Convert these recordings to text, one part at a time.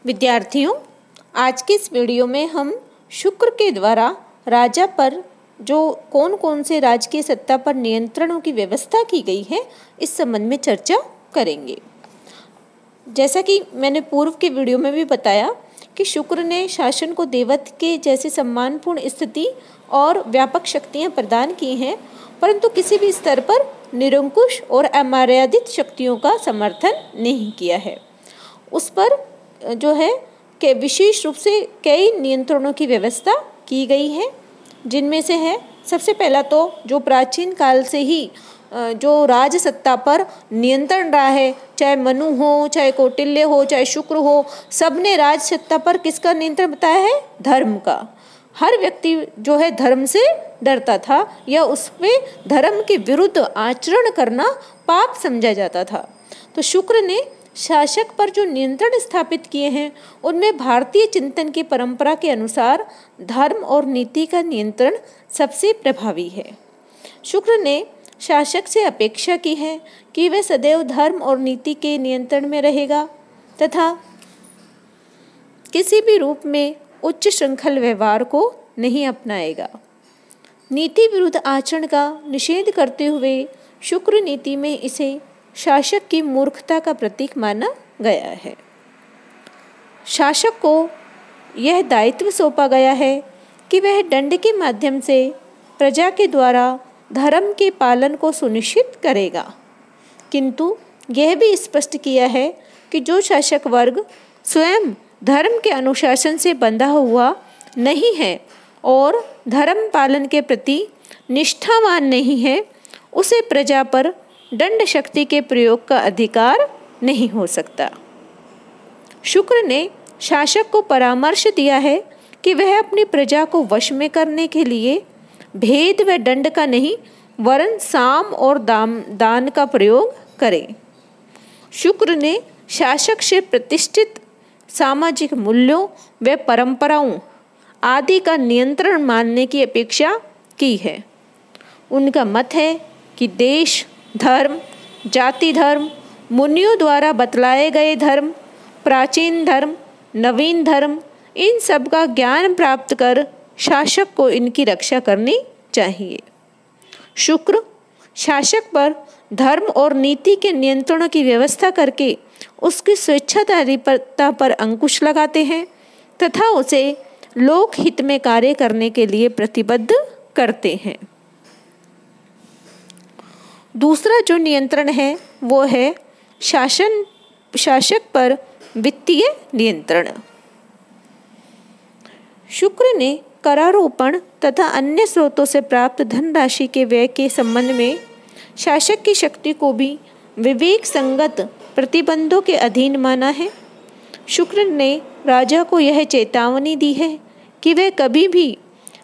विद्यार्थियों, आज के इस वीडियो में हम शुक्र के द्वारा राजा पर जो कौन कौन से राजकीय सत्ता पर नियंत्रणों की व्यवस्था की गई है, इस संबंध में चर्चा करेंगे। जैसा कि मैंने पूर्व के वीडियो में भी बताया कि शुक्र ने शासन को देवत्व के जैसे सम्मानपूर्ण स्थिति और व्यापक शक्तियां प्रदान की हैं, परंतु किसी भी स्तर पर निरंकुश और अमर्यादित शक्तियों का समर्थन नहीं किया है। उस पर जो है कि विशेष रूप से कई नियंत्रणों की व्यवस्था की गई है, जिनमें से है सबसे पहला तो जो प्राचीन काल से ही जो राज सत्ता पर नियंत्रण रहा है, चाहे मनु हो, चाहे कौटिल्य हो, चाहे शुक्र हो, सबने राज सत्ता पर किसका नियंत्रण बताया है? धर्म का। हर व्यक्ति जो है धर्म से डरता था या उसमें धर्म के विरुद्ध आचरण करना पाप समझा जाता था। तो शुक्र ने शासक पर जो नियंत्रण स्थापित किए हैं, उनमें भारतीय चिंतन की परंपरा के अनुसार धर्म और नीति का नियंत्रण सबसे प्रभावी है। शुक्र ने शासक से अपेक्षा की है कि वह सदैव धर्म और नीति के नियंत्रण में रहेगा तथा किसी भी रूप में उच्च श्रृंखल व्यवहार को नहीं अपनाएगा। नीति विरुद्ध आचरण का निषेध करते हुए शुक्र नीति में इसे शासक की मूर्खता का प्रतीक माना गया है। शासक को यह दायित्व सौंपा गया है कि वह दंड के माध्यम से प्रजा के द्वारा धर्म के पालन को सुनिश्चित करेगा, किंतु यह भी स्पष्ट किया है कि जो शासक वर्ग स्वयं धर्म के अनुशासन से बंधा हुआ नहीं है और धर्म पालन के प्रति निष्ठावान नहीं है, उसे प्रजा पर दंड शक्ति के प्रयोग का अधिकार नहीं हो सकता। शुक्र ने शासक को परामर्श दिया है कि वह अपनी प्रजा को वश में करने के लिए भेद व दंड का नहीं वरन साम और दान का प्रयोग करे। शुक्र ने शासक से प्रतिष्ठित सामाजिक मूल्यों व परंपराओं आदि का नियंत्रण मानने की अपेक्षा की है। उनका मत है कि देश, धर्म, जाति धर्म, मुनियों द्वारा बतलाए गए धर्म, प्राचीन धर्म, नवीन धर्म, इन सब का ज्ञान प्राप्त कर शासक को इनकी रक्षा करनी चाहिए। शुक्र शासक पर धर्म और नीति के नियंत्रणों की व्यवस्था करके उसकी स्वेच्छाचारिता पर अंकुश लगाते हैं तथा उसे लोकहित में कार्य करने के लिए प्रतिबद्ध करते हैं। दूसरा जो नियंत्रण है वो है शासक पर वित्तीय नियंत्रण। शुक्र ने करारोपण तथा अन्य स्रोतों से प्राप्त धनराशि के व्यय के संबंध में शासक की शक्ति को भी विवेक संगत प्रतिबंधों के अधीन माना है। शुक्र ने राजा को यह चेतावनी दी है कि वह कभी भी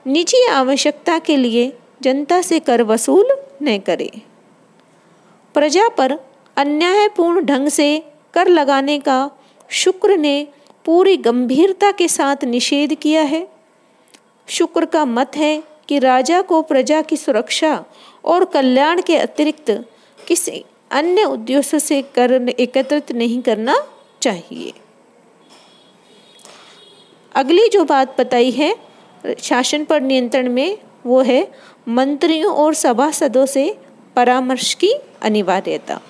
निजी आवश्यकता के लिए जनता से कर वसूल न करे। प्रजा पर अन्यायपूर्ण ढंग से कर लगाने का शुक्र ने पूरी गंभीरता के साथ निषेध किया है। शुक्र का मत है कि राजा को प्रजा की सुरक्षा और कल्याण के अतिरिक्त किसी अन्य उद्देश्य से कर एकत्रित नहीं करना चाहिए। अगली जो बात बताई है शासन पर नियंत्रण में, वो है मंत्रियों और सभासदों से परामर्श की अनिवार्यता।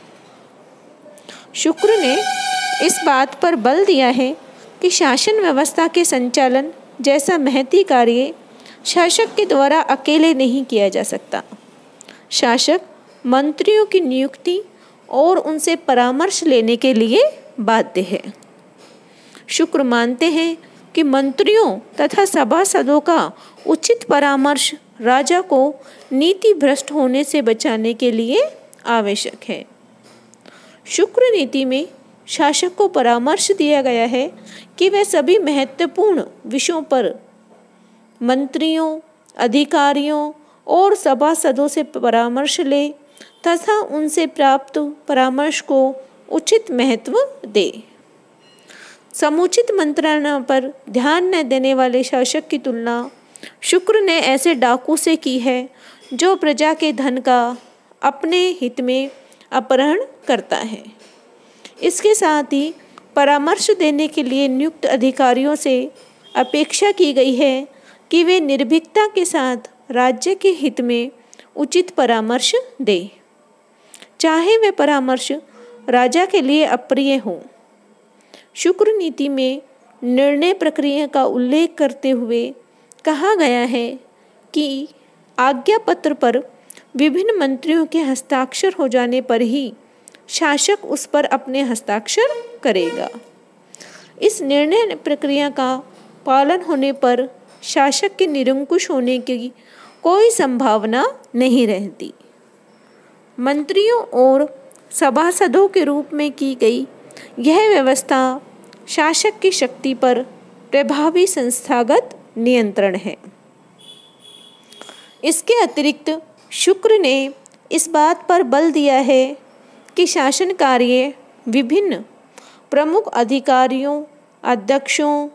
शुक्र ने इस बात पर बल दिया है कि शासन व्यवस्था के संचालन जैसा महती कार्य शासक के द्वारा अकेले नहीं किया जा सकता। शासक मंत्रियों की नियुक्ति और उनसे परामर्श लेने के लिए बाध्य है। शुक्र मानते हैं कि मंत्रियों तथा सभासदों का उचित परामर्श राजा को नीति भ्रष्ट होने से बचाने के लिए आवश्यक है। शुक्र नीति में शासक को परामर्श दिया गया है कि वह सभी महत्वपूर्ण विषयों पर मंत्रियों, अधिकारियों और सभासदों से परामर्श ले तथा उनसे प्राप्त परामर्श को उचित महत्व दे। समुचित मंत्रणा पर ध्यान न देने वाले शासक की तुलना शुक्र ने ऐसे डाकू से की है जो प्रजा के धन का अपने हित में अपहरण करता है। इसके साथ ही परामर्श देने के लिए नियुक्त अधिकारियों से अपेक्षा की गई है कि वे निर्भीकता के साथ राज्य के हित में उचित परामर्श दें, चाहे वह परामर्श राजा के लिए अप्रिय हो। शुक्र नीति में निर्णय प्रक्रिया का उल्लेख करते हुए कहा गया है कि आज्ञा पत्र पर विभिन्न मंत्रियों के हस्ताक्षर हो जाने पर ही शासक उस पर अपने हस्ताक्षर करेगा। इस निर्णय प्रक्रिया का पालन होने पर शासक के निरंकुश होने की कोई संभावना नहीं रहती। मंत्रियों और सभासदों के रूप में की गई यह व्यवस्था शासक की शक्ति पर प्रभावी संस्थागत नियंत्रण है। इसके अतिरिक्त शुक्र ने इस बात पर बल दिया है कि शासन कार्य विभिन्न प्रमुख अधिकारियों, अध्यक्षों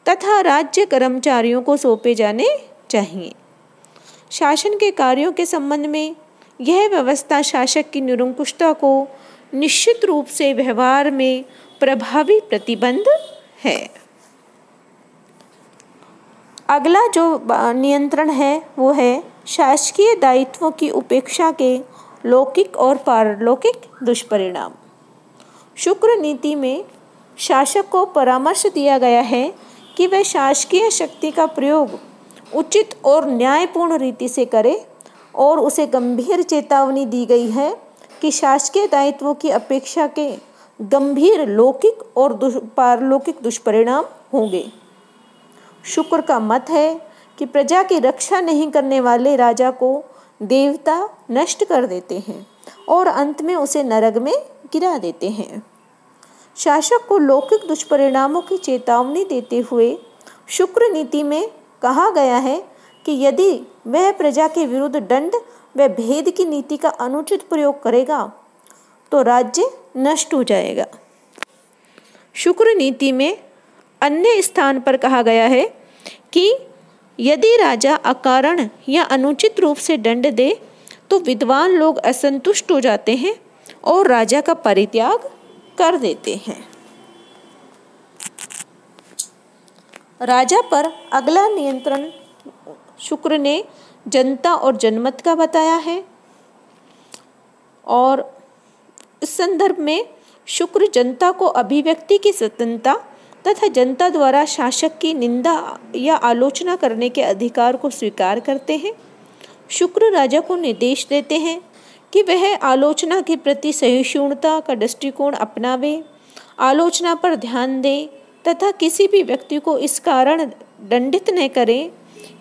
तथा राज्य कर्मचारियों को सौंपे जाने चाहिए। शासन के कार्यों के संबंध में यह व्यवस्था शासक की निरंकुशता को निश्चित रूप से व्यवहार में प्रभावी प्रतिबंध है। अगला जो नियंत्रण है वो है शासकीय दायित्वों की उपेक्षा के लौकिक और पारलौकिक दुष्परिणाम। शुक्र नीति में शासक को परामर्श दिया गया है कि वह शासकीय शक्ति का प्रयोग उचित और न्यायपूर्ण रीति से करे और उसे गंभीर चेतावनी दी गई है कि शासकीय दायित्वों की अपेक्षा के गंभीर लौकिक और पारलौकिक दुष्परिणाम होंगे। शुक्र का मत है कि प्रजा की रक्षा नहीं करने वाले राजा को देवता नष्ट कर देते हैं और अंत में उसे नरक में गिरा देते हैं। शासक को लौकिक दुष्परिणामों की चेतावनी देते हुए शुक्र नीति में कहा गया है कि यदि वह प्रजा के विरुद्ध दंड व भेद की नीति का अनुचित प्रयोग करेगा तो राज्य नष्ट हो जाएगा। शुक्र नीति में अन्य स्थान पर कहा गया है कि यदि राजा अकारण या अनुचित रूप से दंड दे तो विद्वान लोग असंतुष्ट हो जाते हैं और राजा का परित्याग कर देते हैं। राजा पर अगला नियंत्रण शुक्र ने जनता और जनमत का बताया है और इस संदर्भ में शुक्र जनता को अभिव्यक्ति की स्वतंत्रता तथा जनता द्वारा शासक की निंदा या आलोचना करने के अधिकार को स्वीकार करते हैं। शुक्र राजा को निर्देश देते हैं कि वह आलोचना के प्रति सहिष्णुता का दृष्टिकोण अपनावे, आलोचना पर ध्यान दे तथा किसी भी व्यक्ति को इस कारण दंडित न करे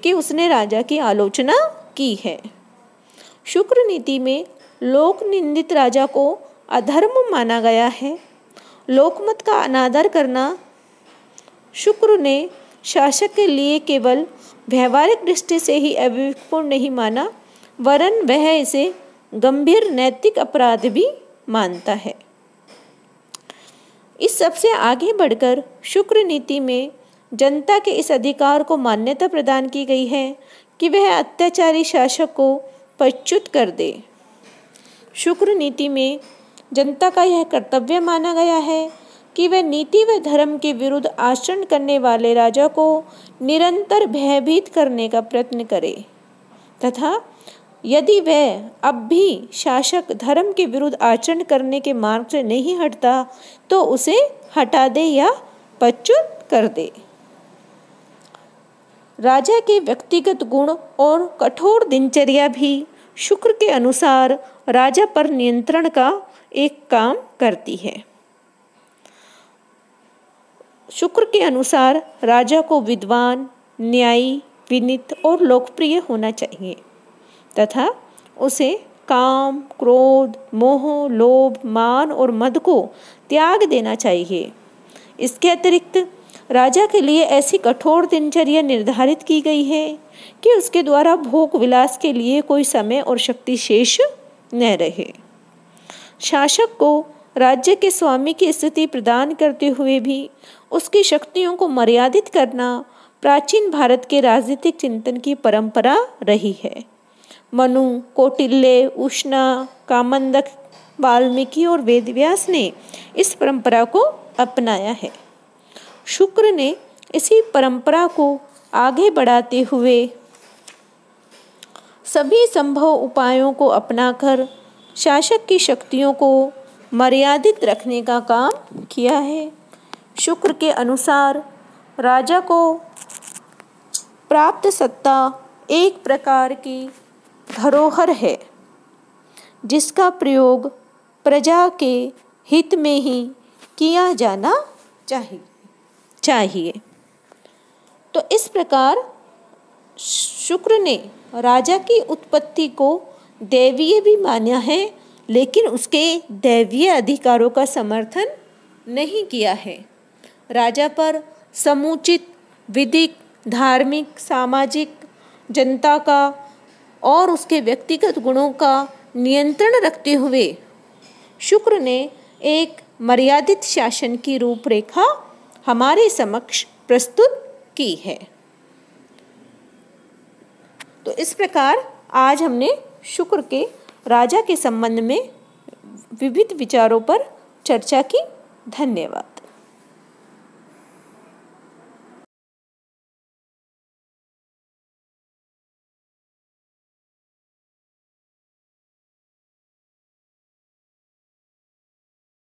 कि उसने राजा की आलोचना की है। शुक्र नीति में लोक निंदित राजा को अधर्म माना गया है। लोकमत का अनादर करना शुक्र ने शासक के लिए केवल व्यवहारिक दृष्टि से ही अविवेकपूर्ण नहीं माना, वरन वह इसे गंभीर नैतिक अपराध भी मानता है। इस सबसे आगे बढ़कर शुक्र नीति में जनता के इस अधिकार को मान्यता प्रदान की गई है कि वह अत्याचारी शासक को पदच्युत कर दे। शुक्र नीति में जनता का यह कर्तव्य माना गया है कि वह नीति व धर्म के विरुद्ध आचरण करने वाले राजा को निरंतर भयभीत करने का प्रयत्न करे तथा यदि वह अब भी शासक धर्म के विरुद्ध आचरण करने के मार्ग से नहीं हटता तो उसे हटा दे या पदच्युत कर दे। राजा के व्यक्तिगत गुण और कठोर दिनचर्या भी शुक्र के अनुसार राजा पर नियंत्रण का एक काम करती है। शुक्र के अनुसार राजा को विद्वान, न्यायी, विनीत और लोकप्रिय होना चाहिए तथा उसे काम, क्रोध, मोह, लोभ, मान और मद को त्याग देना चाहिए। इसके अतिरिक्त राजा के लिए ऐसी कठोर दिनचर्या निर्धारित की गई है कि उसके द्वारा भोग विलास के लिए कोई समय और शक्ति शेष न रहे। शासक को राज्य के स्वामी की स्थिति प्रदान करते हुए भी उसकी शक्तियों को मर्यादित करना प्राचीन भारत के राजनीतिक चिंतन की परंपरा रही है। मनु, कौटिल्य, उष्णा, कामंदक, वाल्मीकि और वेदव्यास ने इस परंपरा को अपनाया है। शुक्र ने इसी परंपरा को आगे बढ़ाते हुए सभी संभव उपायों को अपनाकर शासक की शक्तियों को मर्यादित रखने का काम किया है। शुक्र के अनुसार राजा को प्राप्त सत्ता एक प्रकार की धरोहर है, जिसका प्रयोग प्रजा के हित में ही किया जाना चाहिए। तो इस प्रकार शुक्र ने राजा की उत्पत्ति को दैवीय भी माना है, लेकिन उसके दैवीय अधिकारों का समर्थन नहीं किया है। राजा पर समुचित विधिक, धार्मिक, सामाजिक, जनता का और उसके व्यक्तिगत गुणों का नियंत्रण रखते हुए शुक्र ने एक मर्यादित शासन की रूपरेखा हमारे समक्ष प्रस्तुत की है। तो इस प्रकार आज हमने शुक्र के राजा के संबंध में विविध विचारों पर चर्चा की। धन्यवाद।